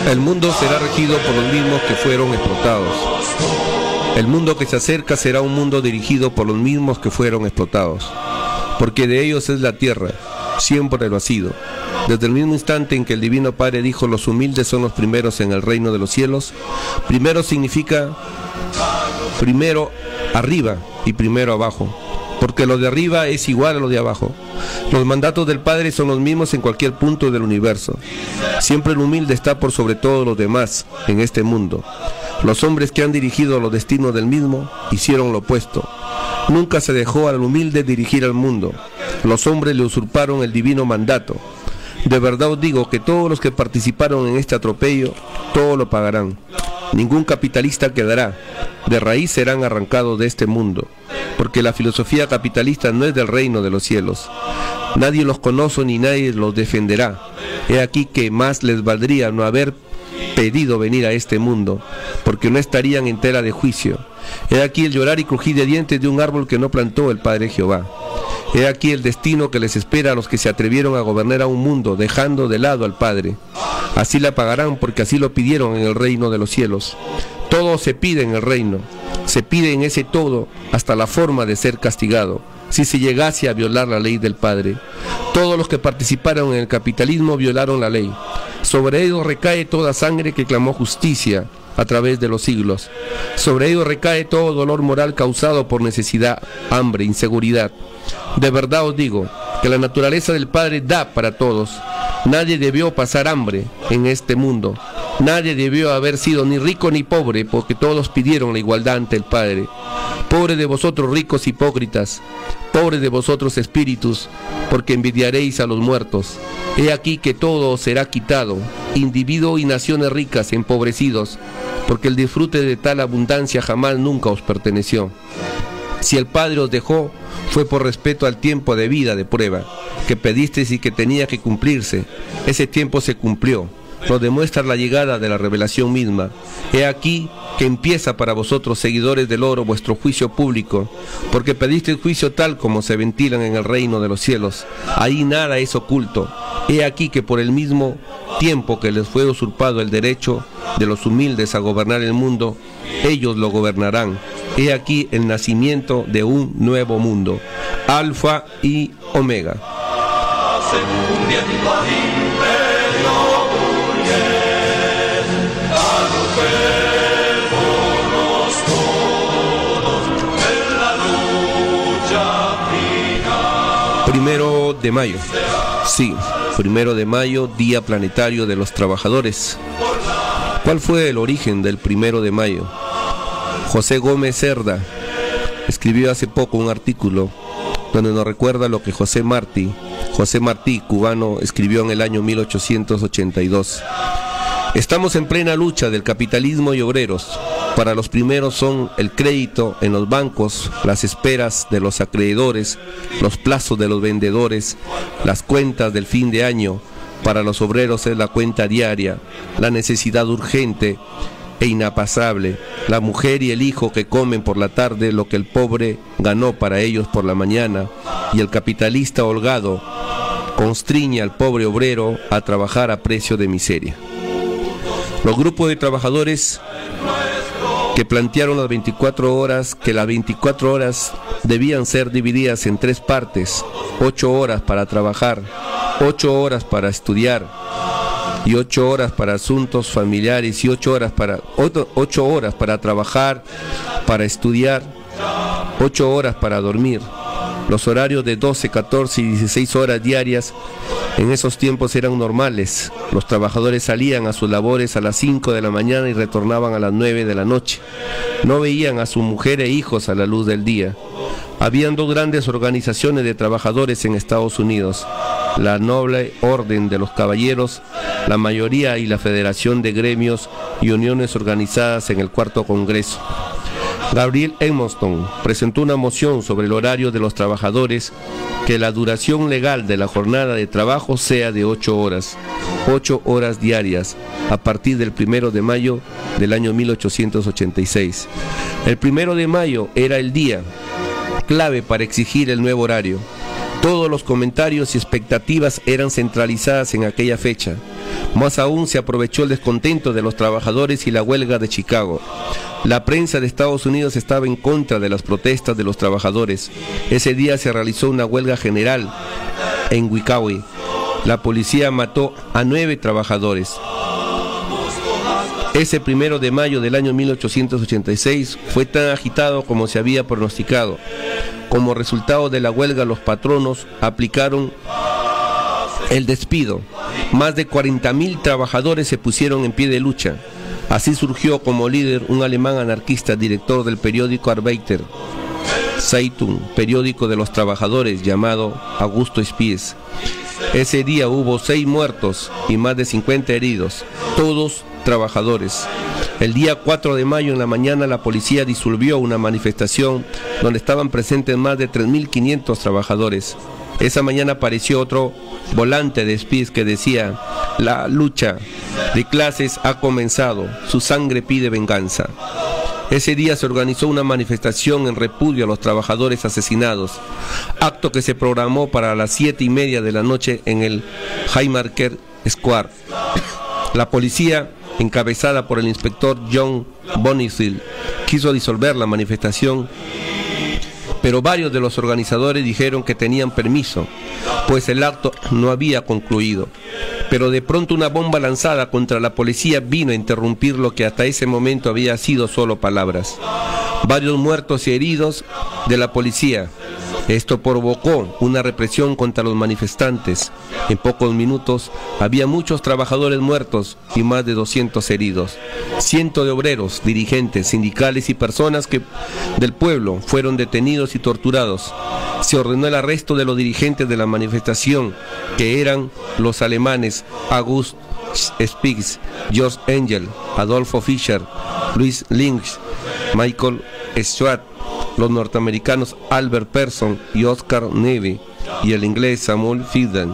El mundo será regido por los mismos que fueron explotados. El mundo que se acerca será un mundo dirigido por los mismos que fueron explotados, porque de ellos es la tierra, siempre lo ha sido. Desde el mismo instante en que el Divino Padre dijo: los humildes son los primeros en el reino de los cielos, primero significa primero arriba y primero abajo, porque lo de arriba es igual a lo de abajo. Los mandatos del Padre son los mismos en cualquier punto del universo. Siempre el humilde está por sobre todos los demás en este mundo. Los hombres que han dirigido los destinos del mismo hicieron lo opuesto. Nunca se dejó al humilde dirigir al mundo. Los hombres le usurparon el divino mandato. De verdad os digo que todos los que participaron en este atropello, todo lo pagarán. Ningún capitalista quedará. De raíz serán arrancados de este mundo, porque la filosofía capitalista no es del reino de los cielos. Nadie los conoce ni nadie los defenderá. He aquí que más les valdría no haber pedido venir a este mundo, porque no estarían en tela de juicio. He aquí el llorar y crujir de dientes de un árbol que no plantó el Padre Jehová. He aquí el destino que les espera a los que se atrevieron a gobernar a un mundo, dejando de lado al Padre. Así la pagarán, porque así lo pidieron en el reino de los cielos. Todo se pide en el reino. Se pide en ese todo hasta la forma de ser castigado, si se llegase a violar la ley del Padre. Todos los que participaron en el capitalismo violaron la ley. Sobre ellos recae toda sangre que clamó justicia a través de los siglos. Sobre ellos recae todo dolor moral causado por necesidad, hambre, inseguridad. De verdad os digo que la naturaleza del Padre da para todos. Nadie debió pasar hambre en este mundo. Nadie debió haber sido ni rico ni pobre, porque todos pidieron la igualdad ante el Padre. Pobre de vosotros ricos hipócritas, pobre de vosotros espíritus, porque envidiaréis a los muertos. He aquí que todo os será quitado, individuo y naciones ricas, empobrecidos, porque el disfrute de tal abundancia jamás nunca os perteneció. Si el Padre os dejó, fue por respeto al tiempo de vida de prueba, que pedisteis y que tenía que cumplirse. Ese tiempo se cumplió. Lo demuestra la llegada de la revelación misma. He aquí que empieza para vosotros, seguidores del oro, vuestro juicio público, porque pedisteis juicio tal como se ventilan en el reino de los cielos. Ahí nada es oculto. He aquí que por el mismo tiempo que les fue usurpado el derecho de los humildes a gobernar el mundo, ellos lo gobernarán. He aquí el nacimiento de un nuevo mundo, Alfa y Omega. Primero de mayo. Sí, 1 de mayo, Día Planetario de los Trabajadores. ¿Cuál fue el origen del 1 de mayo? José Gómez Cerda escribió hace poco un artículo donde nos recuerda lo que José Martí, cubano, escribió en el año 1882. Estamos en plena lucha del capitalismo y obreros. Para los primeros son el crédito en los bancos, las esperas de los acreedores, los plazos de los vendedores, las cuentas del fin de año. Para los obreros es la cuenta diaria, la necesidad urgente e inapasable, la mujer y el hijo que comen por la tarde lo que el pobre ganó para ellos por la mañana, y el capitalista holgado constriñe al pobre obrero a trabajar a precio de miseria. Los grupos de trabajadores que plantearon las 24 horas, que las 24 horas debían ser divididas en 3 partes, 8 horas para trabajar, 8 horas para estudiar y 8 horas para asuntos familiares y 8 horas para trabajar, para estudiar, 8 horas para dormir. Los horarios de 12, 14 y 16 horas diarias en esos tiempos eran normales. Los trabajadores salían a sus labores a las 5 de la mañana y retornaban a las 9 de la noche. No veían a su mujer e hijos a la luz del día. Habían 2 grandes organizaciones de trabajadores en Estados Unidos: la Noble Orden de los Caballeros, la mayoría, y la Federación de Gremios y Uniones organizadas en el Cuarto Congreso. Gabriel Edmondson presentó una moción sobre el horario de los trabajadores, que la duración legal de la jornada de trabajo sea de 8 horas diarias, a partir del 1 de mayo del año 1886. El 1 de mayo era el día clave para exigir el nuevo horario. Todos los comentarios y expectativas eran centralizadas en aquella fecha. Más aún se aprovechó el descontento de los trabajadores y la huelga de Chicago. La prensa de Estados Unidos estaba en contra de las protestas de los trabajadores. Ese día se realizó una huelga general en Wichita. La policía mató a 9 trabajadores. Ese 1 de mayo del año 1886 fue tan agitado como se había pronosticado. Como resultado de la huelga, los patronos aplicaron el despido. Más de 40.000 trabajadores se pusieron en pie de lucha. Así surgió como líder un alemán anarquista, director del periódico Arbeiter Zeitung, periódico de los trabajadores, llamado Augusto Spies. Ese día hubo 6 muertos y más de 50 heridos, todos trabajadores. El día 4 de mayo en la mañana la policía disolvió una manifestación donde estaban presentes más de 3.500 trabajadores. Esa mañana apareció otro volante de Spies que decía: la lucha de clases ha comenzado, su sangre pide venganza. Ese día se organizó una manifestación en repudio a los trabajadores asesinados, acto que se programó para las 7:30 de la noche en el Haymarket Square. La policía, encabezada por el inspector John Bonifield, quiso disolver la manifestación, pero varios de los organizadores dijeron que tenían permiso, pues el acto no había concluido. Pero de pronto una bomba lanzada contra la policía vino a interrumpir lo que hasta ese momento había sido solo palabras. Varios muertos y heridos de la policía. Esto provocó una represión contra los manifestantes. En pocos minutos había muchos trabajadores muertos y más de 200 heridos. Cientos de obreros, dirigentes, sindicales y personas del pueblo fueron detenidos y torturados. Se ordenó el arresto de los dirigentes de la manifestación, que eran los alemanes August Spies, George Engel, Adolfo Fischer, Louis Lynch, Michael Schwartz, los norteamericanos Albert Persson y Oscar Neve, y el inglés Samuel Fielden.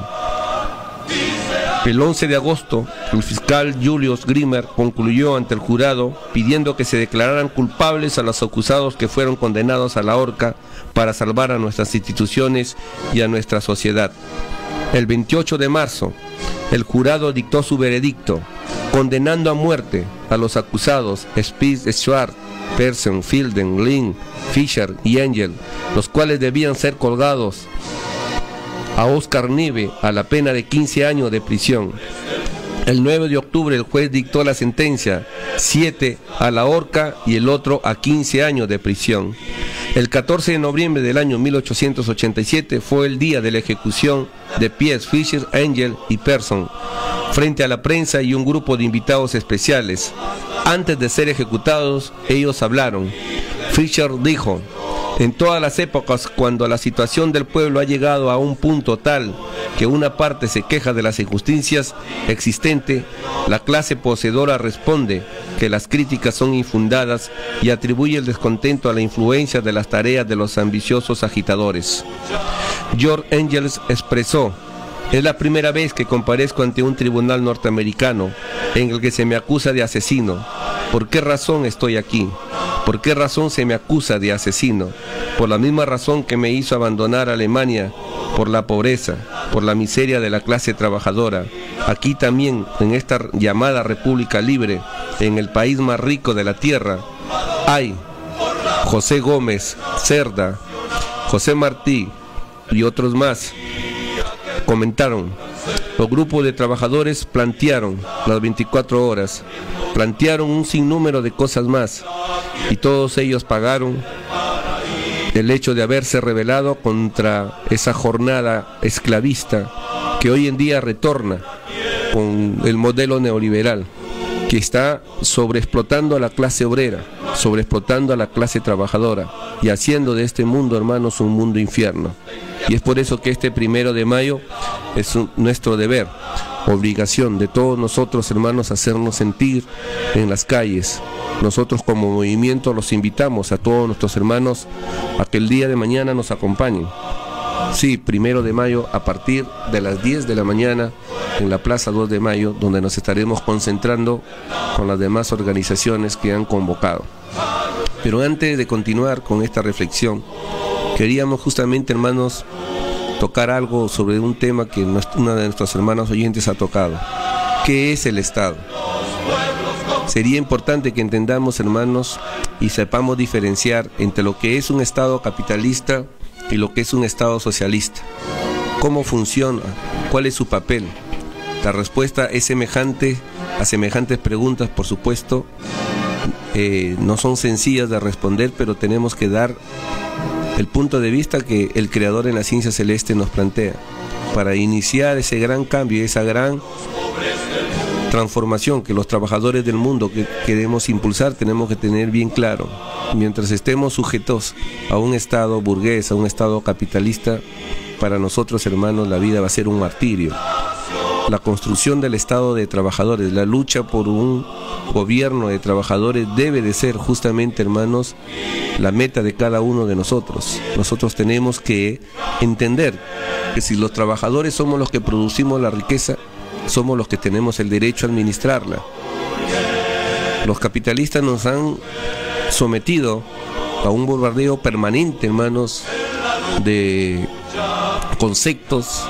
El 11 de agosto, el fiscal Julius Grimmer concluyó ante el jurado pidiendo que se declararan culpables a los acusados que fueron condenados a la horca para salvar a nuestras instituciones y a nuestra sociedad. El 28 de marzo, el jurado dictó su veredicto, condenando a muerte a los acusados Spies, Schwartz, Persson, Fielden, Lynch, Fischer y Engel, los cuales debían ser colgados. A Oscar Neve a la pena de 15 años de prisión. El 9 de octubre el juez dictó la sentencia, 7 a la horca y el otro a 15 años de prisión. El 14 de noviembre del año 1887 fue el día de la ejecución de Spies, Fischer, Engel y Persson, frente a la prensa y un grupo de invitados especiales. Antes de ser ejecutados, ellos hablaron. Fischer dijo: en todas las épocas, cuando la situación del pueblo ha llegado a un punto tal que una parte se queja de las injusticias existentes, la clase poseedora responde que las críticas son infundadas y atribuye el descontento a la influencia de las tareas de los ambiciosos agitadores. George Engel expresó: es la primera vez que comparezco ante un tribunal norteamericano en el que se me acusa de asesino. ¿Por qué razón estoy aquí? ¿Por qué razón se me acusa de asesino? Por la misma razón que me hizo abandonar Alemania, por la pobreza, por la miseria de la clase trabajadora. Aquí también, en esta llamada República Libre, en el país más rico de la tierra, hay José Gómez, Cerda, José Martí y otros más. Comentaron: los grupos de trabajadores plantearon las 24 horas, plantearon un sinnúmero de cosas más, y todos ellos pagaron el hecho de haberse rebelado contra esa jornada esclavista que hoy en día retorna con el modelo neoliberal, que está sobreexplotando a la clase obrera, sobreexplotando a la clase trabajadora y haciendo de este mundo, hermanos, un mundo infierno. Y es por eso que este 1 de mayo es nuestro deber, obligación de todos nosotros, hermanos, hacernos sentir en las calles. Nosotros como movimiento los invitamos a todos nuestros hermanos a que el día de mañana nos acompañen. Sí, 1 de mayo a partir de las 10 de la mañana en la Plaza 2 de Mayo, donde nos estaremos concentrando con las demás organizaciones que han convocado. Pero antes de continuar con esta reflexión, queríamos justamente, hermanos, tocar algo sobre un tema que una de nuestros hermanos oyentes ha tocado. ¿Qué es el Estado? Sería importante que entendamos, hermanos, y sepamos diferenciar entre lo que es un Estado capitalista y lo que es un Estado socialista. ¿Cómo funciona? ¿Cuál es su papel? La respuesta es semejante a semejantes preguntas, por supuesto. No son sencillas de responder, pero tenemos que dar el punto de vista que el Creador en la ciencia celeste nos plantea. Para iniciar ese gran cambio, esa gran transformación que los trabajadores del mundo que queremos impulsar, tenemos que tener bien claro. Mientras estemos sujetos a un Estado burgués, a un Estado capitalista, para nosotros, hermanos, la vida va a ser un martirio. La construcción del Estado de trabajadores, la lucha por un gobierno de trabajadores debe de ser justamente, hermanos, la meta de cada uno de nosotros. Nosotros tenemos que entender que si los trabajadores somos los que producimos la riqueza, somos los que tenemos el derecho a administrarla. Los capitalistas nos han sometido a un bombardeo permanente, hermanos, de conceptos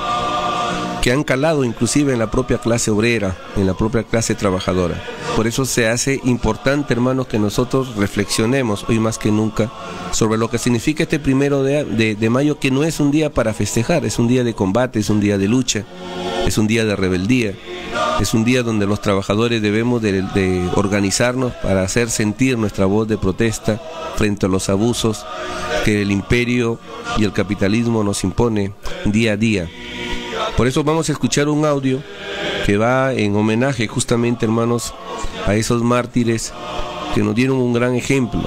que han calado inclusive en la propia clase obrera, en la propia clase trabajadora. Por eso se hace importante, hermanos, que nosotros reflexionemos hoy más que nunca sobre lo que significa este 1 de mayo, que no es un día para festejar, es un día de combate, es un día de lucha, es un día de rebeldía, es un día donde los trabajadores debemos de organizarnos para hacer sentir nuestra voz de protesta frente a los abusos que el imperio y el capitalismo nos impone día a día. Por eso vamos a escuchar un audio que va en homenaje justamente, hermanos, a esos mártires que nos dieron un gran ejemplo.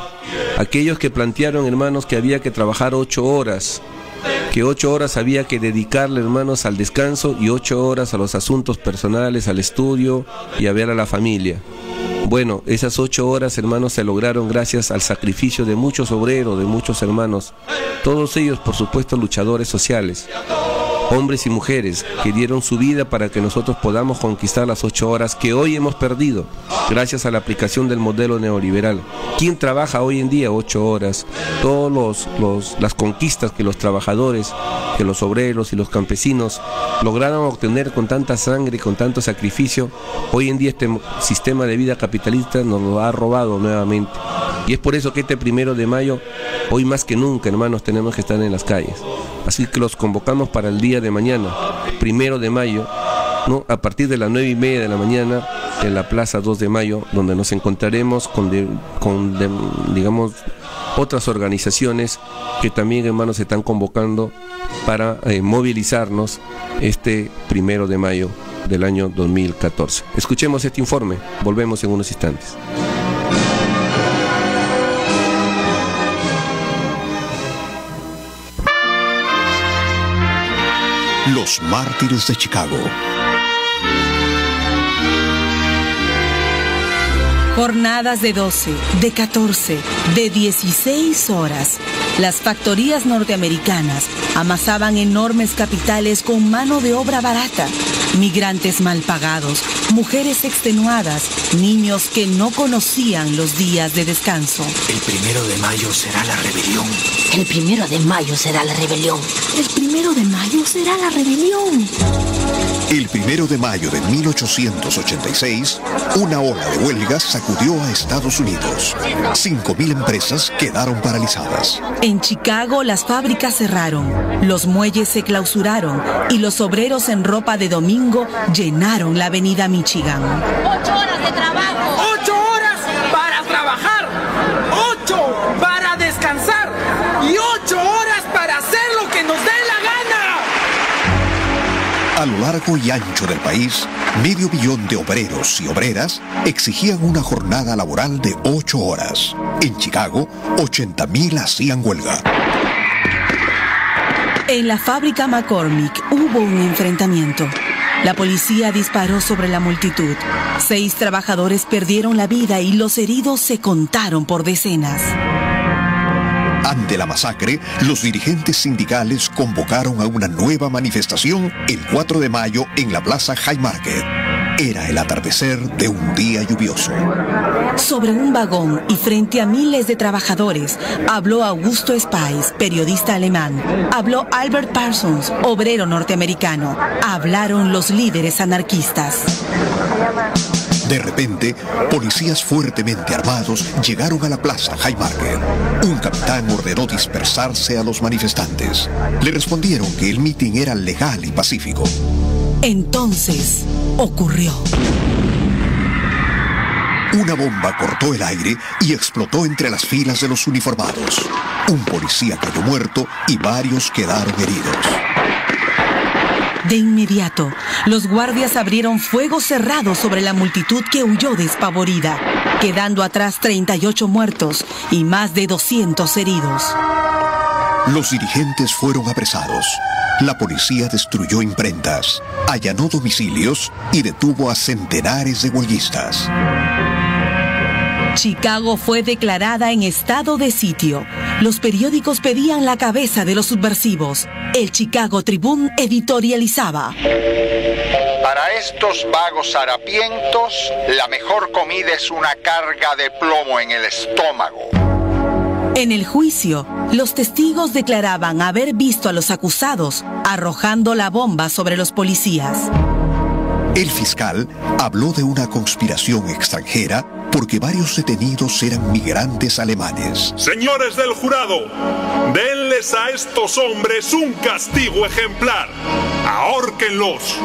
Aquellos que plantearon, hermanos, que había que trabajar 8 horas, que 8 horas había que dedicarle, hermanos, al descanso y 8 horas a los asuntos personales, al estudio y a ver a la familia. Bueno, esas 8 horas, hermanos, se lograron gracias al sacrificio de muchos obreros, de muchos hermanos, todos ellos, por supuesto, luchadores sociales. Hombres y mujeres que dieron su vida para que nosotros podamos conquistar las 8 horas que hoy hemos perdido gracias a la aplicación del modelo neoliberal. ¿Quién trabaja hoy en día 8 horas? Todas las conquistas que los trabajadores, que los obreros y los campesinos lograron obtener con tanta sangre y con tanto sacrificio, hoy en día este sistema de vida capitalista nos lo ha robado nuevamente. Y es por eso que este 1 de mayo, hoy más que nunca, hermanos, tenemos que estar en las calles. Así que los convocamos para el día de mañana, 1 de mayo, ¿no? A partir de las 9:30 de la mañana, en la Plaza 2 de Mayo, donde nos encontraremos con digamos, otras organizaciones que también, hermanos, se están convocando para movilizarnos este 1 de mayo del año 2014. Escuchemos este informe, volvemos en unos instantes. Los mártires de Chicago. Jornadas de 12, de 14, de 16 horas. Las factorías norteamericanas amasaban enormes capitales con mano de obra barata. Migrantes mal pagados, mujeres extenuadas, niños que no conocían los días de descanso. El 1 de mayo será la rebelión. El 1 de mayo será la rebelión. El 1 de mayo será la rebelión. El 1 de mayo de 1886, una ola de huelgas sacudió a Estados Unidos. 5.000 empresas quedaron paralizadas. En Chicago las fábricas cerraron, los muelles se clausuraron y los obreros en ropa de domingo llenaron la avenida Michigan. 8 horas de trabajo. 8 horas para trabajar. 8 para descansar. Y 8 horas para hacer lo que nos dé la gana. A lo largo y ancho del país, 500 000 de obreros y obreras exigían una jornada laboral de 8 horas. En Chicago, 80.000 hacían huelga. En la fábrica McCormick hubo un enfrentamiento. La policía disparó sobre la multitud. 6 trabajadores perdieron la vida y los heridos se contaron por decenas. Ante la masacre, los dirigentes sindicales convocaron a una nueva manifestación el 4 de mayo en la Plaza Haymarket. Era el atardecer de un día lluvioso. Sobre un vagón y frente a miles de trabajadores, habló Augusto Spies, periodista alemán. Habló Albert Parsons, obrero norteamericano. Hablaron los líderes anarquistas. De repente, policías fuertemente armados llegaron a la plaza Haymarket. Un capitán ordenó dispersarse a los manifestantes. Le respondieron que el mitin era legal y pacífico. Entonces, ocurrió. Una bomba cortó el aire y explotó entre las filas de los uniformados. Un policía cayó muerto y varios quedaron heridos. De inmediato, los guardias abrieron fuego cerrado sobre la multitud que huyó despavorida, quedando atrás 38 muertos y más de 200 heridos. Los dirigentes fueron apresados. La policía destruyó imprentas, allanó domicilios y detuvo a centenares de huelguistas. Chicago fue declarada en estado de sitio. Los periódicos pedían la cabeza de los subversivos. El Chicago Tribune editorializaba: para estos vagos harapientos, la mejor comida es una carga de plomo en el estómago. En el juicio, los testigos declaraban haber visto a los acusados arrojando la bomba sobre los policías. El fiscal habló de una conspiración extranjera porque varios detenidos eran migrantes alemanes. Señores del jurado, denles a estos hombres un castigo ejemplar. Ahórquenlos.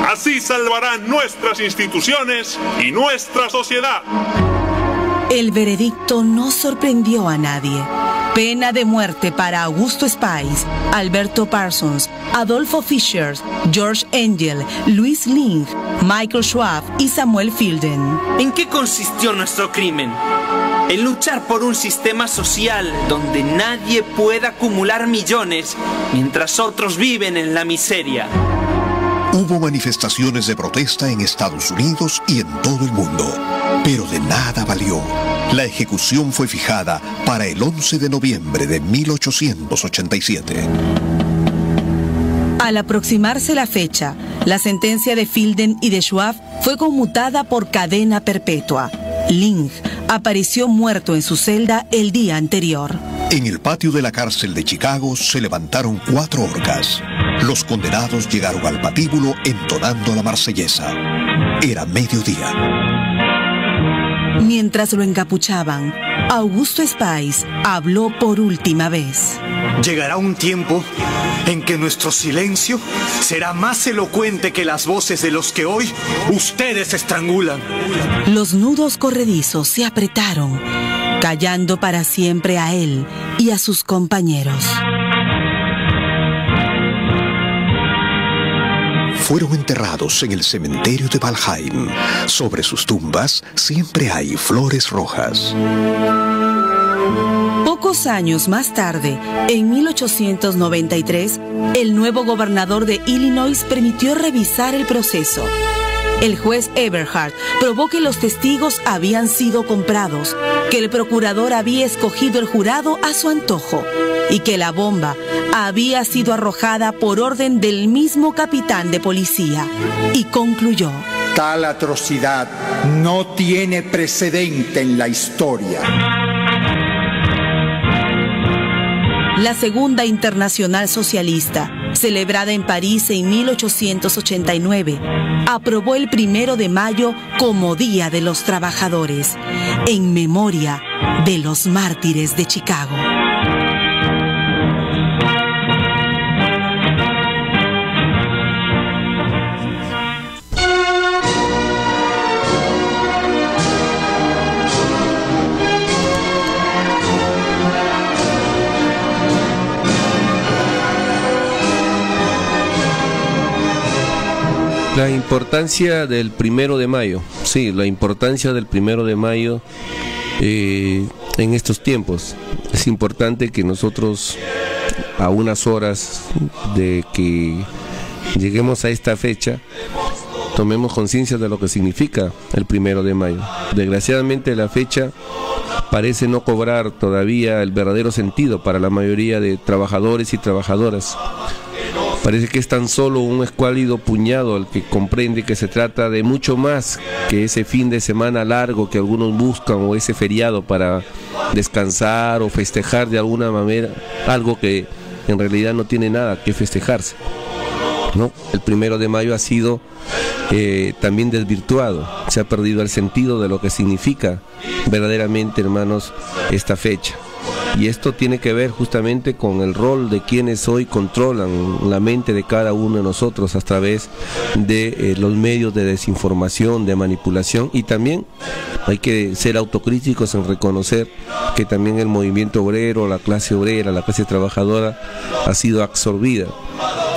Así salvarán nuestras instituciones y nuestra sociedad. El veredicto no sorprendió a nadie. Pena de muerte para Augusto Spies, Alberto Parsons, Adolfo Fischer, George Engel, Louis Lingg, Michael Schwab y Samuel Fielden. ¿En qué consistió nuestro crimen? En luchar por un sistema social donde nadie pueda acumular millones mientras otros viven en la miseria. Hubo manifestaciones de protesta en Estados Unidos y en todo el mundo, pero de nada valió. La ejecución fue fijada para el 11 de noviembre de 1887. Al aproximarse la fecha, la sentencia de Fielden y de Schwab fue conmutada por cadena perpetua. Lingg apareció muerto en su celda el día anterior. En el patio de la cárcel de Chicago se levantaron 4 horcas. Los condenados llegaron al patíbulo entonando la marsellesa. Era mediodía. Mientras lo encapuchaban, Augusto Spies habló por última vez. Llegará un tiempo en que nuestro silencio será más elocuente que las voces de los que hoy ustedes estrangulan. Los nudos corredizos se apretaron, callando para siempre a él y a sus compañeros. Fueron enterrados en el cementerio de Valheim. Sobre sus tumbas siempre hay flores rojas. Pocos años más tarde, en 1893, el nuevo gobernador de Illinois permitió revisar el proceso. El juez Eberhard probó que los testigos habían sido comprados, que el procurador había escogido el jurado a su antojo y que la bomba había sido arrojada por orden del mismo capitán de policía. Y concluyó: tal atrocidad no tiene precedente en la historia. La Segunda Internacional Socialista, celebrada en París en 1889, aprobó el 1 de mayo como Día de los Trabajadores, en memoria de los mártires de Chicago. La importancia del 1 de mayo, sí, la importancia del 1 de mayo en estos tiempos. Es importante que nosotros, a unas horas de que lleguemos a esta fecha, tomemos conciencia de lo que significa el 1 de mayo. Desgraciadamente la fecha parece no cobrar todavía el verdadero sentido para la mayoría de trabajadores y trabajadoras. Parece que es tan solo un escuálido puñado el que comprende que se trata de mucho más que ese fin de semana largo que algunos buscan, o ese feriado para descansar o festejar de alguna manera algo que en realidad no tiene nada que festejarse, ¿no? El 1 de mayo ha sido también desvirtuado, se ha perdido el sentido de lo que significa verdaderamente, hermanos, esta fecha. Y esto tiene que ver justamente con el rol de quienes hoy controlan la mente de cada uno de nosotros a través de los medios de desinformación, de manipulación. Y también hay que ser autocríticos en reconocer que también el movimiento obrero, la clase obrera, la clase trabajadora ha sido absorbida,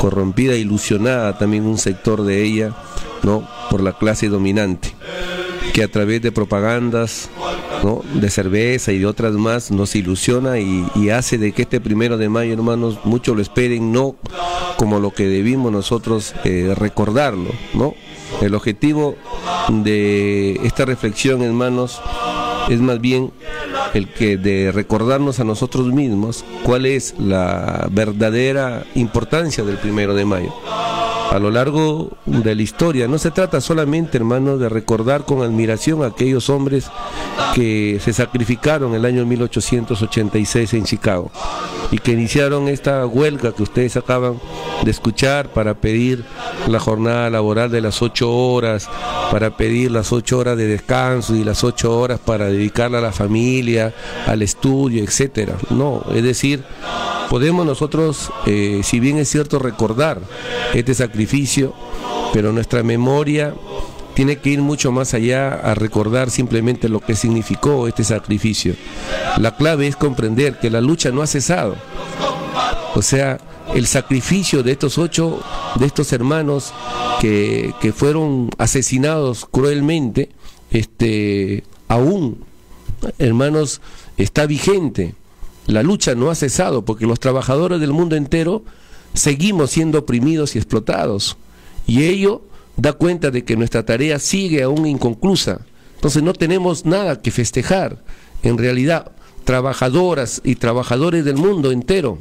corrompida, ilusionada también un sector de ella, ¿no?, por la clase dominante, que a través de propagandas, ¿no?, de cerveza y de otras más nos ilusiona y hace de que este 1 de mayo, hermanos, muchos lo esperen no como lo que debimos nosotros recordarlo, ¿no? El objetivo de esta reflexión, hermanos, es más bien el que de recordarnos a nosotros mismos cuál es la verdadera importancia del 1 de mayo. A lo largo de la historia no se trata solamente, hermanos, de recordar con admiración a aquellos hombres que se sacrificaron en el año 1886 en Chicago y que iniciaron esta huelga que ustedes acaban de escuchar para pedir la jornada laboral de las 8 horas, para pedir las 8 horas de descanso y las 8 horas para dedicarla a la familia, al estudio, etcétera. No, es decir, podemos nosotros, si bien es cierto, recordar este sacrificio, pero nuestra memoria tiene que ir mucho más allá a recordar simplemente lo que significó este sacrificio. La clave es comprender que la lucha no ha cesado. O sea, el sacrificio de estos hermanos que fueron asesinados cruelmente, aún, hermanos, está vigente. La lucha no ha cesado porque los trabajadores del mundo entero seguimos siendo oprimidos y explotados, y ello da cuenta de que nuestra tarea sigue aún inconclusa. Entonces no tenemos nada que festejar. En realidad, trabajadoras y trabajadores del mundo entero,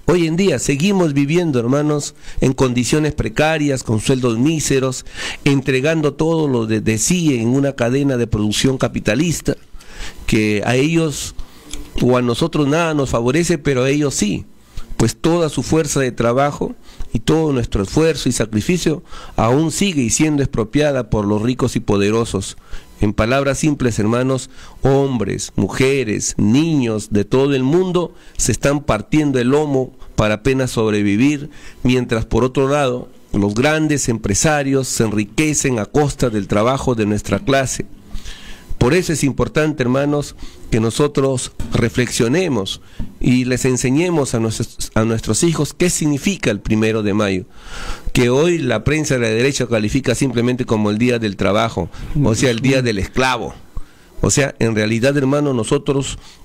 hoy en día seguimos viviendo, hermanos, en condiciones precarias, con sueldos míseros, entregando todo lo de sí en una cadena de producción capitalista, que a ellos o a nosotros nada nos favorece, pero a ellos sí, pues toda su fuerza de trabajo y todo nuestro esfuerzo y sacrificio aún sigue siendo expropiada por los ricos y poderosos. En palabras simples, hermanos, hombres, mujeres, niños de todo el mundo se están partiendo el lomo para apenas sobrevivir, mientras por otro lado los grandes empresarios se enriquecen a costa del trabajo de nuestra clase. Por eso es importante, hermanos, que nosotros reflexionemos y les enseñemos a nuestros hijos qué significa el 1 de mayo, que hoy la prensa de la derecha califica simplemente como el día del trabajo, o sea, el día del esclavo. O sea, en realidad, hermano,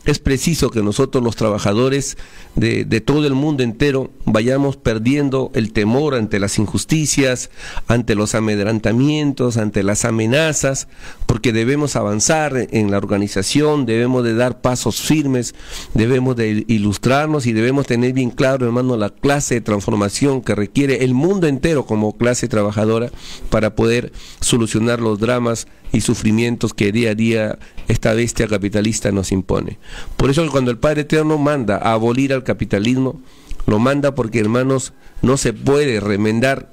es preciso que nosotros los trabajadores de todo el mundo entero vayamos perdiendo el temor ante las injusticias, ante los amedrentamientos, ante las amenazas, porque debemos avanzar en la organización, debemos de dar pasos firmes, debemos de ilustrarnos y debemos tener bien claro, hermano, la clase de transformación que requiere el mundo entero como clase trabajadora para poder solucionar los dramas y sufrimientos que día a día esta bestia capitalista nos impone. Por eso cuando el Padre Eterno manda a abolir al capitalismo, lo manda porque, hermanos, no se puede remendar,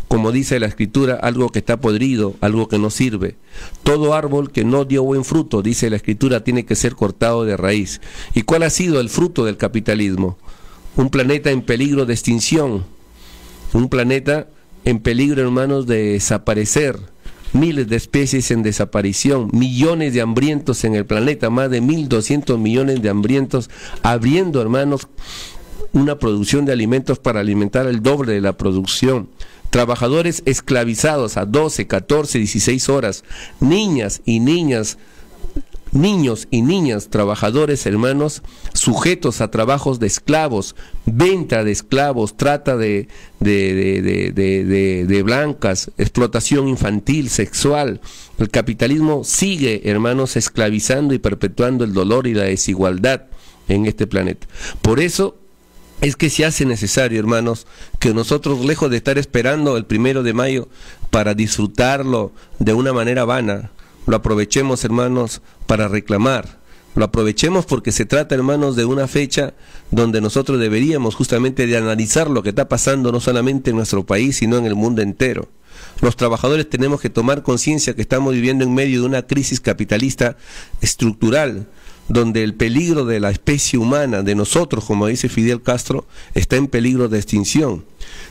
como dice la Escritura, algo que está podrido, algo que no sirve. Todo árbol que no dio buen fruto, dice la Escritura, tiene que ser cortado de raíz. ¿Y cuál ha sido el fruto del capitalismo? Un planeta en peligro de extinción, un planeta en peligro, hermanos, de desaparecer. Miles de especies en desaparición, millones de hambrientos en el planeta, más de 1.200 millones de hambrientos, abriendo, hermanos, una producción de alimentos para alimentar el doble de la producción. Trabajadores esclavizados a 12, 14, 16 horas, niños y niñas, trabajadores, hermanos, sujetos a trabajos de esclavos, venta de esclavos, trata de blancas, explotación infantil, sexual. El capitalismo sigue, hermanos, esclavizando y perpetuando el dolor y la desigualdad en este planeta. Por eso es que se hace necesario, hermanos, que nosotros, lejos de estar esperando el 1 de mayo para disfrutarlo de una manera vana, lo aprovechemos, hermanos, para reclamar. Lo aprovechemos porque se trata, hermanos, de una fecha donde nosotros deberíamos justamente de analizar lo que está pasando no solamente en nuestro país, sino en el mundo entero. Los trabajadores tenemos que tomar conciencia que estamos viviendo en medio de una crisis capitalista estructural, donde el peligro de la especie humana, de nosotros, como dice Fidel Castro, está en peligro de extinción.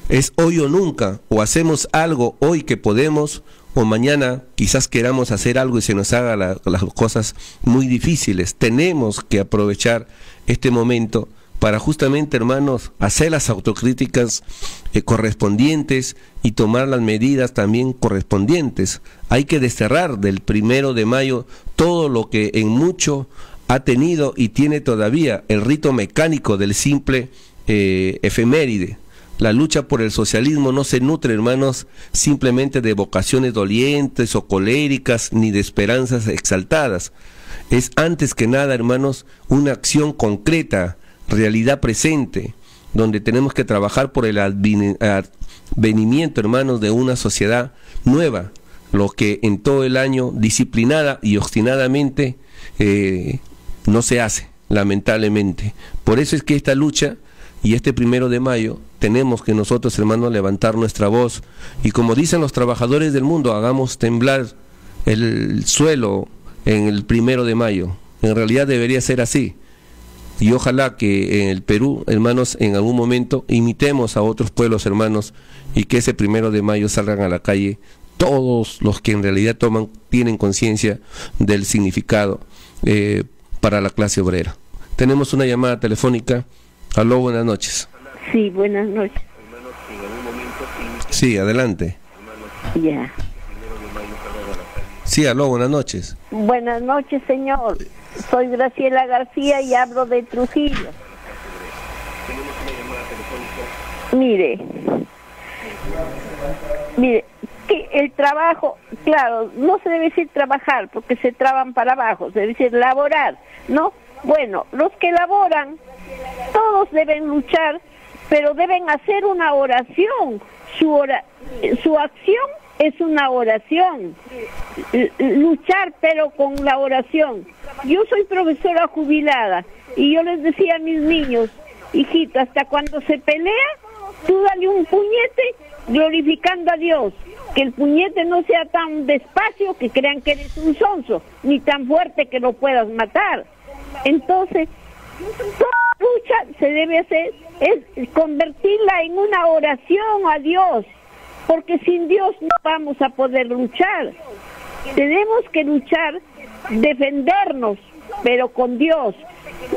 Es hoy o nunca, o hacemos algo hoy que podemos, o mañana quizás queramos hacer algo y se nos haga las cosas muy difíciles. Tenemos que aprovechar este momento para justamente, hermanos, hacer las autocríticas correspondientes y tomar las medidas también correspondientes. Hay que desterrar del 1 de mayo todo lo que en mucho ha tenido y tiene todavía el rito mecánico del simple efeméride. La lucha por el socialismo no se nutre, hermanos, simplemente de vocaciones dolientes o coléricas, ni de esperanzas exaltadas. Es antes que nada, hermanos, una acción concreta, realidad presente, donde tenemos que trabajar por el advenimiento, hermanos, de una sociedad nueva, lo que en todo el año, disciplinada y obstinadamente, no se hace, lamentablemente. Por eso es que esta lucha y este 1 de mayo tenemos que nosotros, hermanos, levantar nuestra voz y, como dicen los trabajadores del mundo, hagamos temblar el suelo en el 1 de mayo. En realidad debería ser así. Y ojalá que en el Perú, hermanos, en algún momento imitemos a otros pueblos, hermanos, y que ese 1 de mayo salgan a la calle todos los que en realidad tienen conciencia del significado para la clase obrera. Tenemos una llamada telefónica. Aló, buenas noches. Sí, buenas noches. Sí, adelante. Ya. Sí, aló, buenas noches. Buenas noches, señor. Soy Graciela García y hablo de Trujillo. Mire, que el trabajo, claro, no se debe decir trabajar porque se traban para abajo, se debe decir laborar, ¿no? Bueno, los que laboran, todos deben luchar, pero deben hacer una oración. Su acción es una oración. Luchar, pero con la oración. Yo soy profesora jubilada y yo les decía a mis niños, hijito, hasta cuando se pelea, tú dale un puñete glorificando a Dios. Que el puñete no sea tan despacio que crean que eres un sonso, ni tan fuerte que lo puedas matar. Entonces, toda lucha se debe hacer, es convertirla en una oración a Dios, porque sin Dios no vamos a poder luchar. Tenemos que luchar, defendernos, pero con Dios.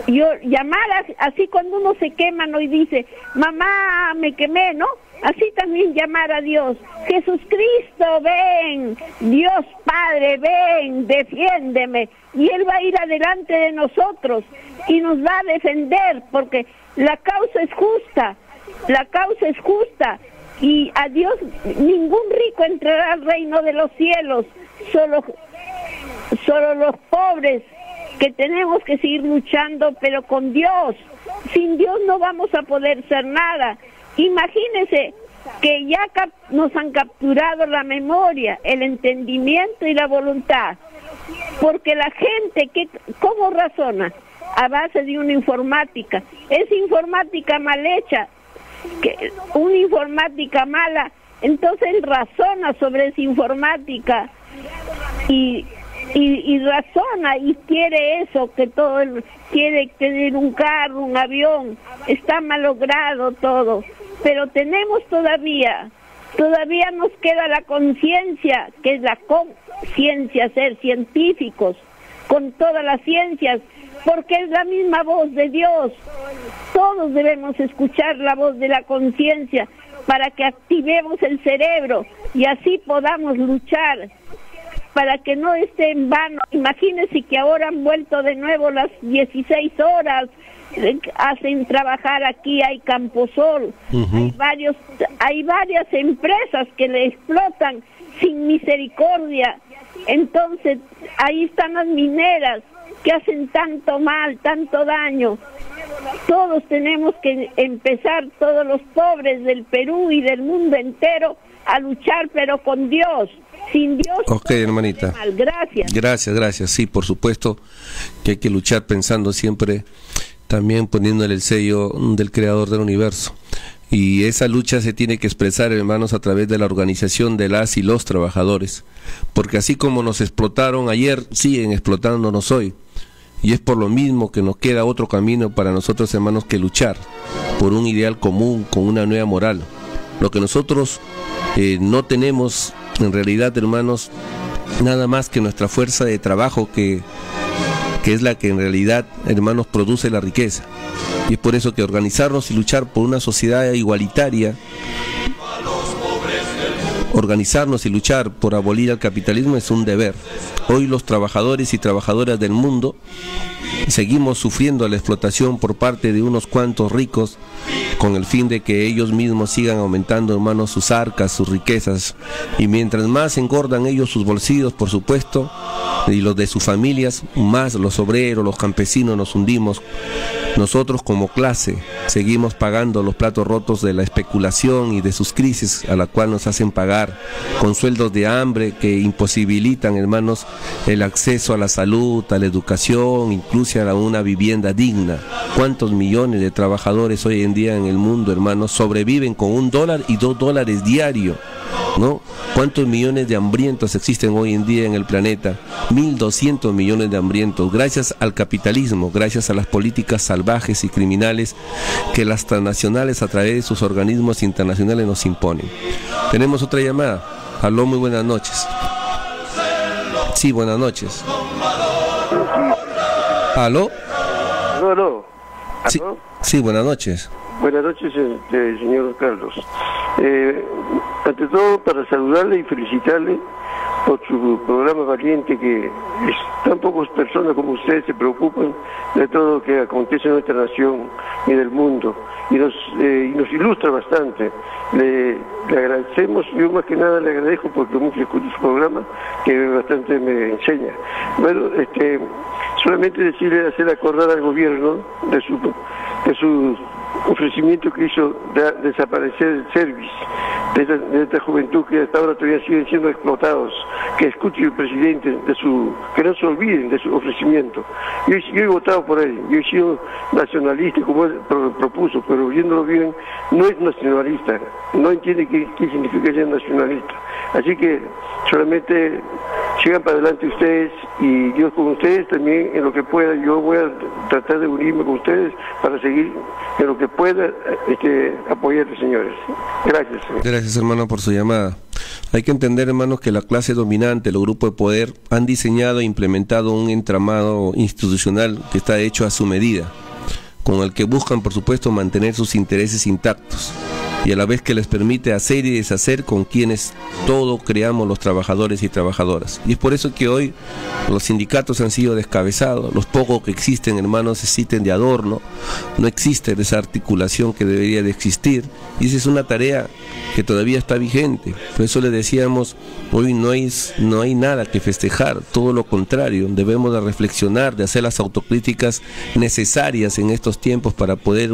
Yo llamar así cuando uno se quema, ¿no? Y dice, mamá, me quemé, ¿no? Así también llamar a Dios. Jesucristo, ven. Dios Padre, ven, defiéndeme. Y Él va a ir adelante de nosotros y nos va a defender, porque la causa es justa. La causa es justa. Y a Dios, ningún rico entrará al reino de los cielos. Solo los pobres, que tenemos que seguir luchando, pero con Dios. Sin Dios no vamos a poder hacer nada. Imagínense que ya nos han capturado la memoria, el entendimiento y la voluntad. Porque la gente, ¿cómo razona? A base de una informática. Es informática mal hecha, una informática mala. Entonces él razona sobre esa informática y razona y quiere eso, que todo quiere tener un carro, un avión. Está malogrado todo, pero tenemos todavía nos queda la conciencia, que es la conciencia, ser científicos con todas las ciencias, porque es la misma voz de Dios. Todos debemos escuchar la voz de la conciencia para que activemos el cerebro y así podamos luchar, para que no esté en vano. Imagínense que ahora han vuelto de nuevo las 16 horas, hacen trabajar aquí, hay Camposol, hay varias empresas que le explotan sin misericordia. Entonces ahí están las mineras que hacen tanto mal, tanto daño. todos tenemos que empezar, todos los pobres del Perú y del mundo entero, a luchar, pero con Dios. Sin Dios. Ok, hermanita. Gracias. Gracias. Sí, por supuesto que hay que luchar pensando siempre, también poniéndole el sello del creador del universo. Y esa lucha se tiene que expresar, hermanos, a través de la organización de las y los trabajadores. Porque así como nos explotaron ayer, siguen explotándonos hoy. Y es por lo mismo que nos queda otro camino para nosotros, hermanos, que luchar por un ideal común, con una nueva moral. Lo que nosotros no tenemos, en realidad, hermanos, nada más que nuestra fuerza de trabajo, que es la que en realidad, hermanos, produce la riqueza. Y es por eso que organizarnos y luchar por una sociedad igualitaria, organizarnos y luchar por abolir el capitalismo es un deber. Hoy los trabajadores y trabajadoras del mundo seguimos sufriendo la explotación por parte de unos cuantos ricos, con el fin de que ellos mismos sigan aumentando, hermanos, sus arcas, sus riquezas. Y mientras más engordan ellos sus bolsillos, por supuesto, y los de sus familias, más los obreros, los campesinos nos hundimos. Nosotros como clase seguimos pagando los platos rotos de la especulación y de sus crisis, a la cual nos hacen pagar con sueldos de hambre que imposibilitan, hermanos, el acceso a la salud, a la educación, incluso a una vivienda digna. ¿Cuántos millones de trabajadores hoy en día en el mundo, hermanos, sobreviven con $1 y $2 diario? ¿No? ¿Cuántos millones de hambrientos existen hoy en día en el planeta? 1.200 millones de hambrientos, gracias al capitalismo, gracias a las políticas salvajes y criminales que las transnacionales a través de sus organismos internacionales nos imponen. Tenemos otra llamada. Aló, muy buenas noches. Sí, buenas noches. ¿Aló? ¿Aló? Sí, sí, buenas noches. Buenas noches, señor Carlos. Ante todo, para saludarle y felicitarle por su programa valiente, que tan pocas personas como ustedes se preocupan de todo lo que acontece en nuestra nación y del mundo, y nos ilustra bastante. Le agradecemos, yo más que nada le agradezco porque mucho escucho su programa, que bastante me enseña. Bueno, solamente decirle, hacer acordar al gobierno de su ofrecimiento que hizo de desaparecer el service de esta juventud que hasta ahora todavía siguen siendo explotados, que escuche el presidente que no se olviden de su ofrecimiento. Yo he votado por él, yo he sido nacionalista como él propuso, pero viéndolo bien, no es nacionalista, no entiende qué significa ser nacionalista. Así que solamente sigan para adelante ustedes, y yo con ustedes también en lo que pueda. Yo voy a tratar de unirme con ustedes para seguir en lo que pueda apoyarles, señores. Gracias. Gracias, hermano, por su llamada. Hay que entender, hermanos, que la clase dominante, los grupos de poder, han diseñado e implementado un entramado institucional que está hecho a su medida, con el que buscan, por supuesto, mantener sus intereses intactos, y a la vez que les permite hacer y deshacer con quienes todo creamos los trabajadores y trabajadoras. Y es por eso que hoy los sindicatos han sido descabezados, los pocos que existen, hermanos, existen de adorno, no existe esa articulación que debería de existir, y esa es una tarea que todavía está vigente. Por eso les decíamos, hoy no hay nada que festejar, todo lo contrario, debemos de reflexionar, de hacer las autocríticas necesarias en estos tiempos para poder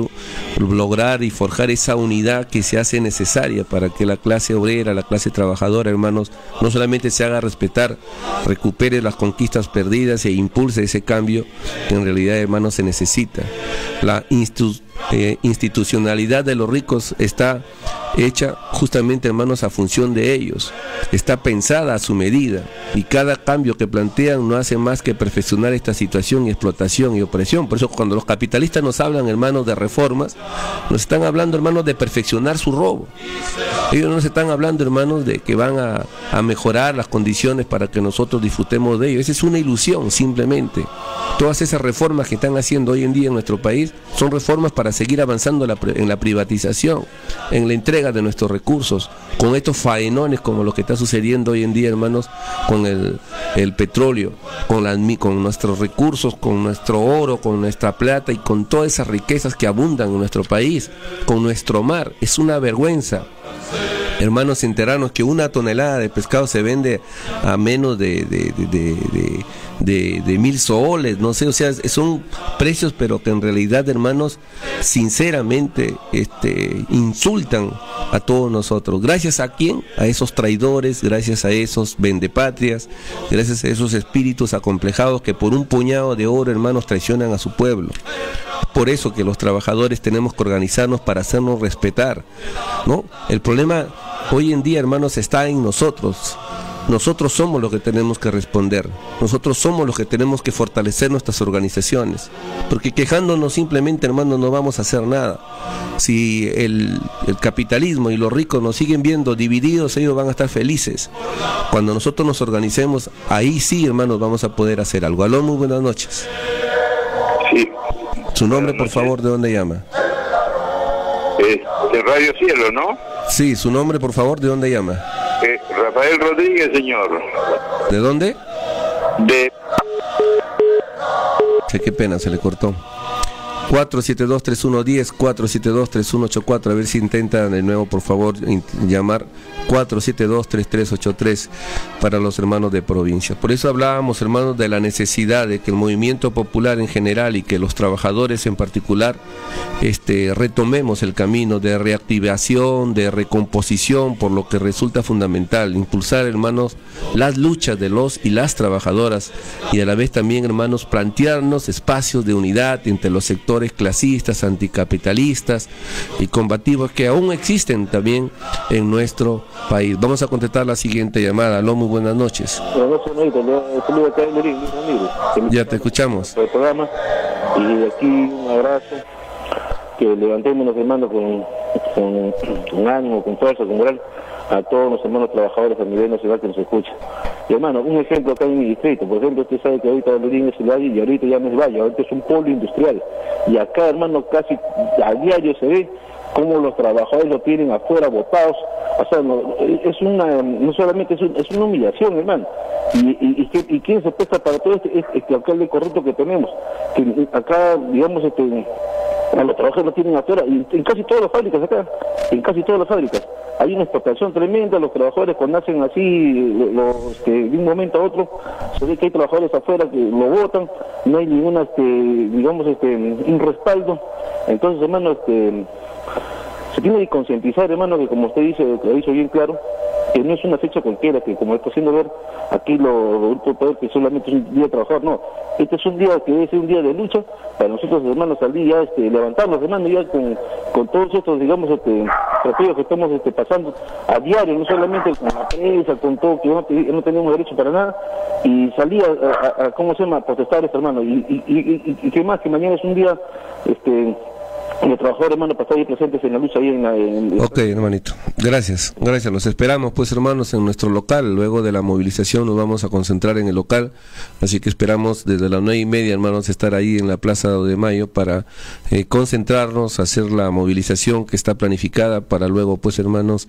lograr y forjar esa unidad que se hace necesaria para que la clase obrera, la clase trabajadora, hermanos, no solamente se haga respetar, recupere las conquistas perdidas e impulse ese cambio que en realidad, hermanos, se necesita. La institucionalidad de los ricos está hecha justamente, hermanos, a función de ellos, está pensada a su medida, y cada cambio que plantean no hace más que perfeccionar esta situación y explotación y opresión. Por eso cuando los capitalistas nos hablan, hermanos, de reformas, nos están hablando, hermanos, de perfeccionar su robo. Ellos no nos están hablando, hermanos, de que van a mejorar las condiciones para que nosotros disfrutemos de ello. Esa es una ilusión, simplemente. Todas esas reformas que están haciendo hoy en día en nuestro país son reformas para seguir avanzando en la privatización, en la entrega de nuestros recursos, con estos faenones como lo que está sucediendo hoy en día, hermanos, con el petróleo, con nuestros recursos, con nuestro oro, con nuestra plata y con todas esas riquezas que abundan en nuestro país, con nuestro mar. Es una vergüenza, hermanos, enterarnos que 1 tonelada de pescado se vende a menos de 1.000 soles, no sé, o sea, son precios pero que en realidad, hermanos, sinceramente insultan a todos nosotros. ¿Gracias a quién? A esos traidores, gracias a esos vendepatrias, gracias a esos espíritus acomplejados que por un puñado de oro, hermanos, traicionan a su pueblo. Por eso que los trabajadores tenemos que organizarnos para hacernos respetar, ¿no? El problema hoy en día, hermanos, está en nosotros. Nosotros somos los que tenemos que responder. Nosotros somos los que tenemos que fortalecer nuestras organizaciones. Porque quejándonos simplemente, hermanos, no vamos a hacer nada. Si el capitalismo y los ricos nos siguen viendo divididos, ellos van a estar felices. Cuando nosotros nos organicemos, ahí sí, hermanos, vamos a poder hacer algo. Aló, muy buenas noches. Sí. Su nombre, por favor, ¿de dónde llama? De Radio Cielo, ¿no? Sí, su nombre, por favor, ¿de dónde llama? Rafael Rodríguez, señor. ¿De dónde? De... Qué pena, se le cortó. 472-3110, 472-3184, a ver si intentan de nuevo, por favor, llamar 472-3383 para los hermanos de provincia. Por eso hablábamos, hermanos, de la necesidad de que el movimiento popular en general y que los trabajadores en particular retomemos el camino de reactivación, de recomposición, por lo que resulta fundamental impulsar, hermanos, las luchas de los y las trabajadoras y a la vez también, hermanos, plantearnos espacios de unidad entre los sectores clasistas, anticapitalistas y combativos que aún existen también en nuestro país. Vamos a contestar la siguiente llamada. Aló, muy buenas noches. Ya te escuchamos. El programa, y aquí un abrazo, que levantemos los hermanos con ánimo, con fuerza, con moral, a todos los hermanos trabajadores a nivel nacional que nos escuchan. Y hermano, un ejemplo acá en mi distrito, por ejemplo, usted sabe que ahorita Lorín es el valle y ahorita ya no es valle, ahorita es un polo industrial. Y acá, hermano, casi a diario se ve cómo los trabajadores lo tienen afuera botados. O sea, no solamente es una humillación, hermano. ¿Y quién se presta para todo este alcalde corrupto que tenemos? Que acá, digamos, a los trabajadores lo tienen afuera, y en casi todas las fábricas acá, hay una explotación tremenda. Los trabajadores cuando hacen así, de un momento a otro, se ve que hay trabajadores afuera que lo botan, no hay ninguna, un respaldo. Entonces, hermano, se tiene que concientizar, hermano, que como usted dice, que lo hizo bien claro, que no es una fecha cualquiera, que como está haciendo ver aquí los grupos de poder, que solamente es un día de trabajar, no. Este es un día que es un día de lucha para nosotros, hermanos, al día levantarnos, hermanos, ya con todos estos, digamos, desafíos que estamos pasando a diario, no solamente con la prensa, con todo, que no tenemos derecho para nada, y salir a ¿cómo se llama?, a protestar, hermano, y que más, que mañana es un día, los trabajadores, hermano, para estar ahí presentes en la lucha ahí Ok, hermanito, gracias, los esperamos, pues, hermanos, en nuestro local. Luego de la movilización nos vamos a concentrar en el local, así que esperamos desde las 9:30, hermanos, estar ahí en la Plaza de Mayo para concentrarnos, hacer la movilización que está planificada para luego, pues, hermanos,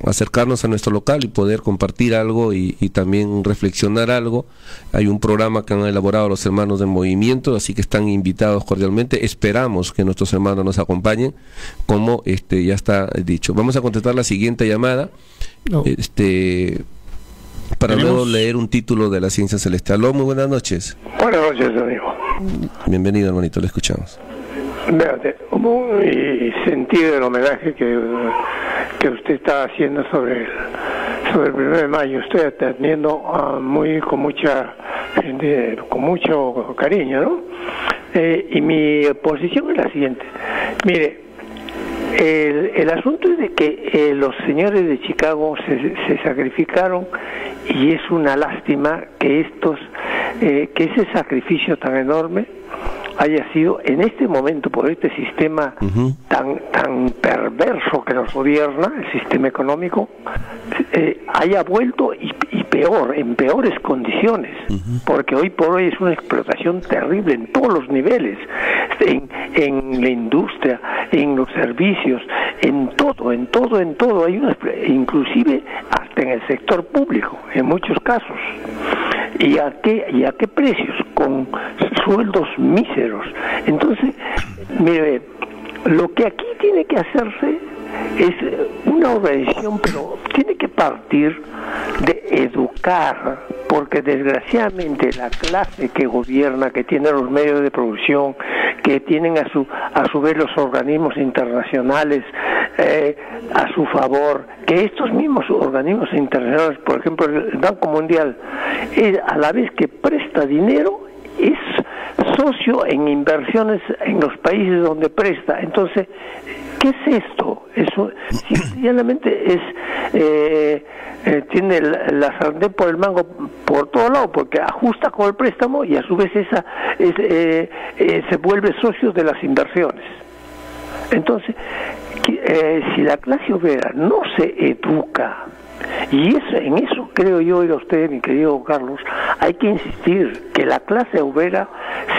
acercarnos a nuestro local y poder compartir algo y también reflexionar algo. Hay un programa que han elaborado los hermanos del movimiento, así que están invitados cordialmente. Esperamos que nuestros hermanos nos acompañen, como ya está dicho. Vamos a contestar la siguiente llamada, para luego leer un título de la ciencia celestial. Aló, muy buenas noches. Buenas noches, amigo. Bienvenido, hermanito, le escuchamos. Véate, muy sentido el homenaje que usted está haciendo sobre el 1 de mayo. Estoy atendiendo con mucho cariño, ¿no? Y mi posición es la siguiente. Mire, el asunto es de que los señores de Chicago se sacrificaron, y es una lástima que que ese sacrificio tan enorme haya sido en este momento, por este sistema tan perverso que nos gobierna, el sistema económico, haya vuelto y peor, en peores condiciones, porque hoy por hoy es una explotación terrible en todos los niveles, en la industria, en los servicios, en todo, hay inclusive hasta en el sector público, en muchos casos. ¿Y a qué precios? Con sueldos míseros. Entonces, mire, lo que aquí tiene que hacerse es una organización, pero tiene que partir de educar educar, porque desgraciadamente la clase que gobierna, que tiene los medios de producción, que tienen a su vez los organismos internacionales a su favor, que estos mismos organismos internacionales, por ejemplo el Banco Mundial, a la vez que presta dinero, es socio en inversiones en los países donde presta. Entonces, ¿qué es esto? Eso simplemente tiene la sartén por el mango por todo lado, porque ajusta con el préstamo y a su vez se vuelve socio de las inversiones. Entonces, si la clase obrera no se educa, y en eso creo yo, oiga usted, mi querido Carlos, hay que insistir que la clase obrera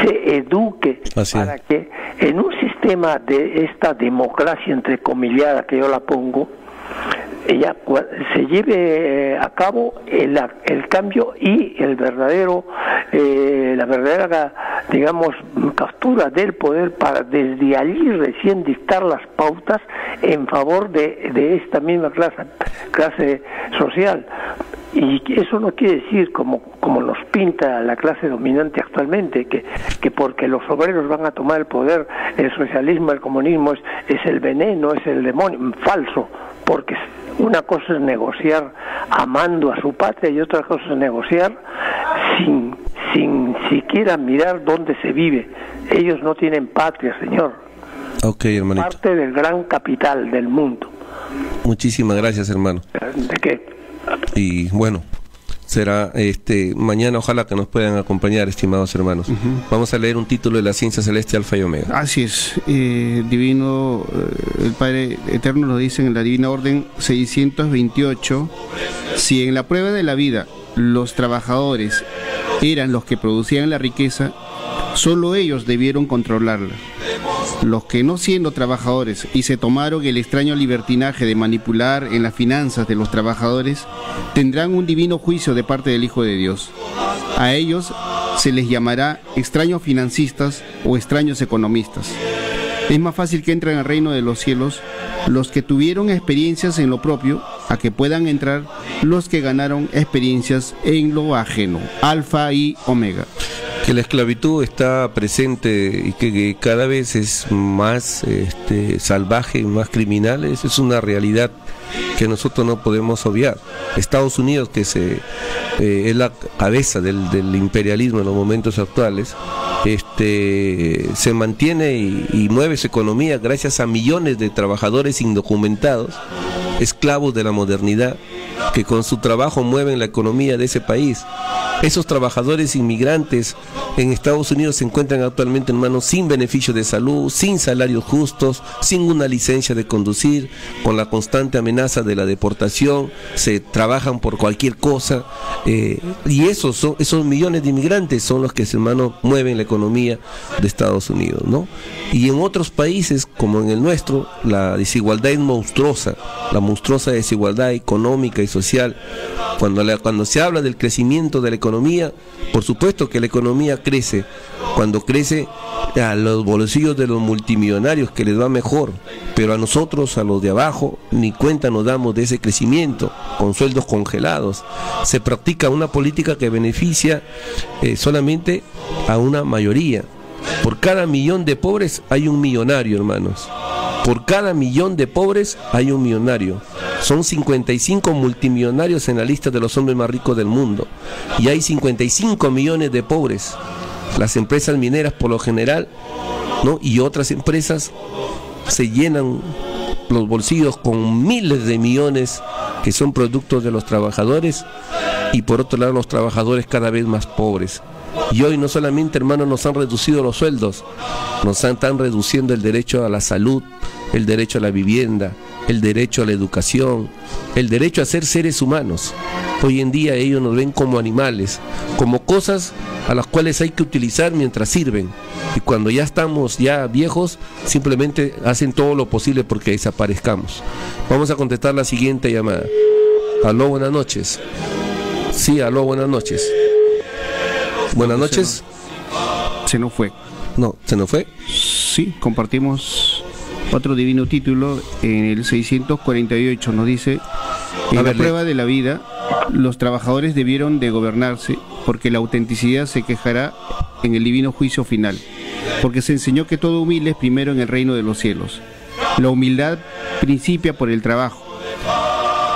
se eduque para que en un sistema de esta democracia entrecomillada que yo la pongo, ella se lleve a cabo el cambio y la verdadera, digamos, captura del poder para desde allí recién dictar las pautas en favor de esta misma clase social. Y eso no quiere decir, como nos pinta la clase dominante actualmente, que porque los obreros van a tomar el poder, el socialismo, el comunismo es el veneno, es el demonio. Falso, porque una cosa es negociar amando a su patria y otra cosa es negociar sin siquiera mirar dónde se vive. Ellos no tienen patria, señor. Ok, hermanito. Parte del gran capital del mundo. Muchísimas gracias, hermano. ¿De qué? Y bueno, será mañana, ojalá que nos puedan acompañar, estimados hermanos. Vamos a leer un título de la ciencia celeste Alfa y Omega. Así es, divino, el Padre Eterno nos dice en la Divina Orden 628, si en la prueba de la vida los trabajadores eran los que producían la riqueza, solo ellos debieron controlarla. Los que no siendo trabajadores y se tomaron el extraño libertinaje de manipular en las finanzas de los trabajadores, tendrán un divino juicio de parte del Hijo de Dios. A ellos se les llamará extraños financistas o extraños economistas. Es más fácil que entren al reino de los cielos los que tuvieron experiencias en lo propio, a que puedan entrar los que ganaron experiencias en lo ajeno. Alfa y Omega. Que la esclavitud está presente y que cada vez es más salvaje y más criminal, es una realidad que nosotros no podemos obviar. Estados Unidos, que es la cabeza del imperialismo en los momentos actuales, se mantiene y mueve su economía gracias a millones de trabajadores indocumentados, esclavos de la modernidad, que con su trabajo mueven la economía de ese país. Esos trabajadores inmigrantes en Estados Unidos se encuentran actualmente, hermanos, sin beneficios de salud, sin salarios justos, sin una licencia de conducir, con la constante amenaza de la deportación, se trabajan por cualquier cosa, y esos millones de inmigrantes son los que, hermanos, mueven la economía de Estados Unidos, ¿no? Y en otros países, como en el nuestro, la desigualdad es monstruosa, la monstruosa desigualdad económica y social. Cuando se habla del crecimiento de la economía, por supuesto que la economía crece, cuando crece a los bolsillos de los multimillonarios, que les va mejor, pero a nosotros, a los de abajo, ni cuenta nos damos de ese crecimiento, con sueldos congelados. Se practica una política que beneficia solamente a una mayoría. Por cada millón de pobres hay un millonario, hermanos. Por cada millón de pobres hay un millonario. Son 55 multimillonarios en la lista de los hombres más ricos del mundo. Y hay 55 millones de pobres. Las empresas mineras, por lo general, ¿no?, y otras empresas se llenan los bolsillos con miles de millones que son productos de los trabajadores, y por otro lado los trabajadores cada vez más pobres. Y hoy no solamente, hermanos, nos han reducido los sueldos, nos están reduciendo el derecho a la salud, el derecho a la vivienda, el derecho a la educación, el derecho a ser seres humanos. Hoy en día ellos nos ven como animales, como cosas a las cuales hay que utilizar mientras sirven, y cuando ya estamos ya viejos, simplemente hacen todo lo posible porque desaparezcamos. Vamos a contestar la siguiente llamada. Aló, buenas noches. Sí, aló, buenas noches. Buenas noches. Se nos fue. No, ¿se nos fue? Sí, compartimos otro divino título en el 648. Nos dice: en la prueba de la vida los trabajadores debieron de gobernarse, porque la autenticidad se quejará en el divino juicio final, porque se enseñó que todo humilde es primero en el reino de los cielos. La humildad principia por el trabajo.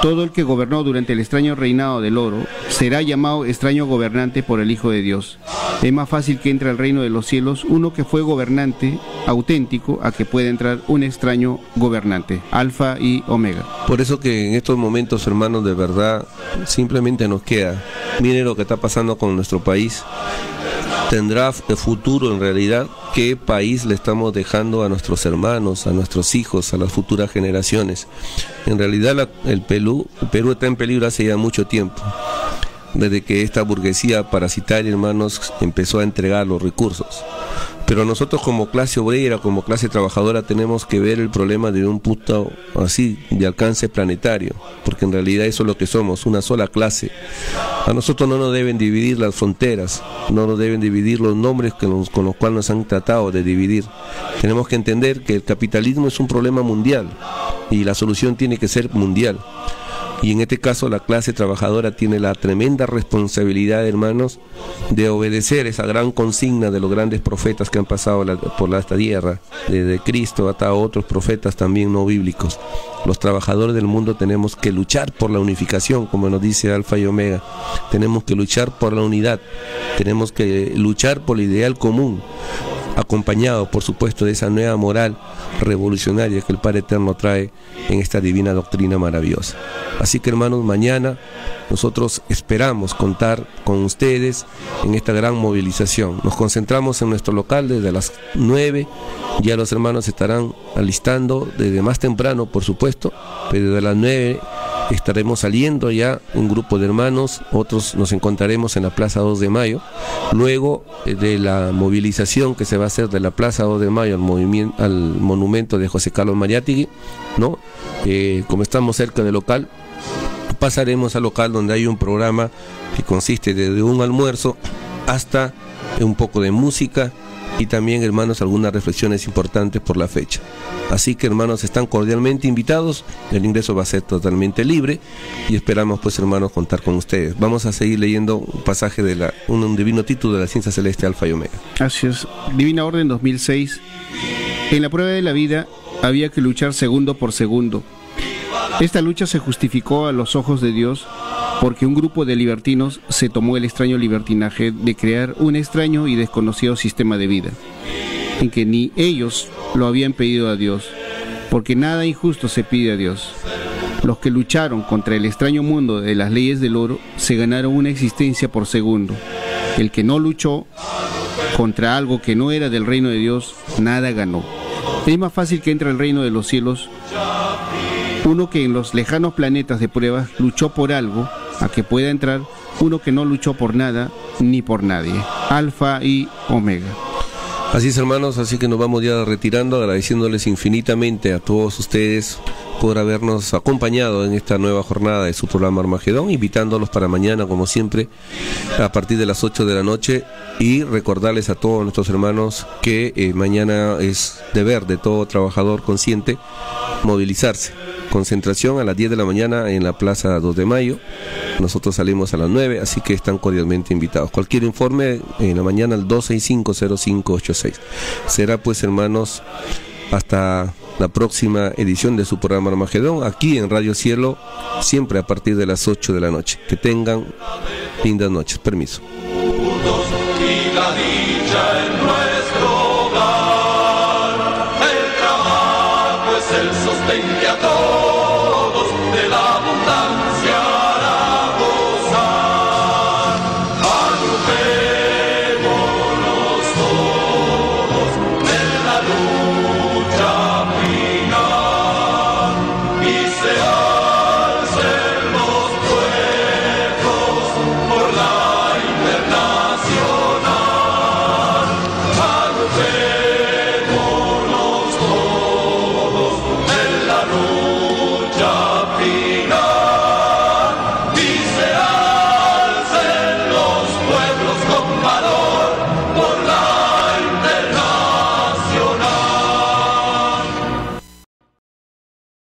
Todo el que gobernó durante el extraño reinado del oro será llamado extraño gobernante por el Hijo de Dios. Es más fácil que entre al reino de los cielos uno que fue gobernante auténtico a que pueda entrar un extraño gobernante, Alfa y Omega. Por eso que en estos momentos, hermanos, de verdad, simplemente nos queda, miren lo que está pasando con nuestro país. ¿Tendrá futuro en realidad? ¿Qué país le estamos dejando a nuestros hermanos, a nuestros hijos, a las futuras generaciones? En realidad el Perú está en peligro hace ya mucho tiempo, desde que esta burguesía parasitaria, hermanos, empezó a entregar los recursos. Pero nosotros como clase obrera, como clase trabajadora, tenemos que ver el problema desde un punto así, de alcance planetario, porque en realidad eso es lo que somos, una sola clase. A nosotros no nos deben dividir las fronteras, no nos deben dividir los nombres con los cuales nos han tratado de dividir. Tenemos que entender que el capitalismo es un problema mundial y la solución tiene que ser mundial. Y en este caso la clase trabajadora tiene la tremenda responsabilidad, hermanos, de obedecer esa gran consigna de los grandes profetas que han pasado por esta tierra, desde Cristo hasta otros profetas también no bíblicos. Los trabajadores del mundo tenemos que luchar por la unificación, como nos dice Alfa y Omega. Tenemos que luchar por la unidad, tenemos que luchar por el ideal común, acompañado, por supuesto, de esa nueva moral revolucionaria que el Padre Eterno trae en esta divina doctrina maravillosa. Así que, hermanos, mañana nosotros esperamos contar con ustedes en esta gran movilización. Nos concentramos en nuestro local desde las 9, ya los hermanos estarán alistando desde más temprano, por supuesto, pero desde las 9 estaremos saliendo ya un grupo de hermanos, otros nos encontraremos en la Plaza 2 de Mayo, luego de la movilización que se va a hacer de la Plaza 2 de Mayo al monumento de José Carlos Mariátegui, ¿no? Como estamos cerca del local, pasaremos al local donde hay un programa que consiste desde un almuerzo hasta un poco de música y también, hermanos, algunas reflexiones importantes por la fecha. Así que, hermanos, están cordialmente invitados, el ingreso va a ser totalmente libre y esperamos, pues, hermanos, contar con ustedes. Vamos a seguir leyendo un pasaje de un divino título de la ciencia celeste Alfa y Omega. Así es, Divina Orden 2006. En la prueba de la vida había que luchar segundo por segundo. Esta lucha se justificó a los ojos de Dios porque un grupo de libertinos se tomó el extraño libertinaje de crear un extraño y desconocido sistema de vida, en que ni ellos lo habían pedido a Dios, porque nada injusto se pide a Dios. Los que lucharon contra el extraño mundo de las leyes del oro se ganaron una existencia por segundo. El que no luchó contra algo que no era del reino de Dios, nada ganó. Es más fácil que entre al reino de los cielos uno que en los lejanos planetas de pruebas luchó por algo, a que pueda entrar uno que no luchó por nada ni por nadie. Alfa y Omega. Así es, hermanos, así que nos vamos ya retirando, agradeciéndoles infinitamente a todos ustedes por habernos acompañado en esta nueva jornada de su programa Armagedón, invitándolos para mañana, como siempre, a partir de las 8 de la noche, y recordarles a todos nuestros hermanos que mañana es deber de todo trabajador consciente movilizarse. Concentración a las 10 de la mañana en la Plaza 2 de Mayo. Nosotros salimos a las 9, así que están cordialmente invitados. Cualquier informe en la mañana al 265-0586. Será, pues, hermanos, hasta la próxima edición de su programa Armagedón, aquí en Radio Cielo, siempre a partir de las 8 de la noche. Que tengan lindas noches. Permiso. Y la dicha en nuestro hogar, el trabajo es el sostén.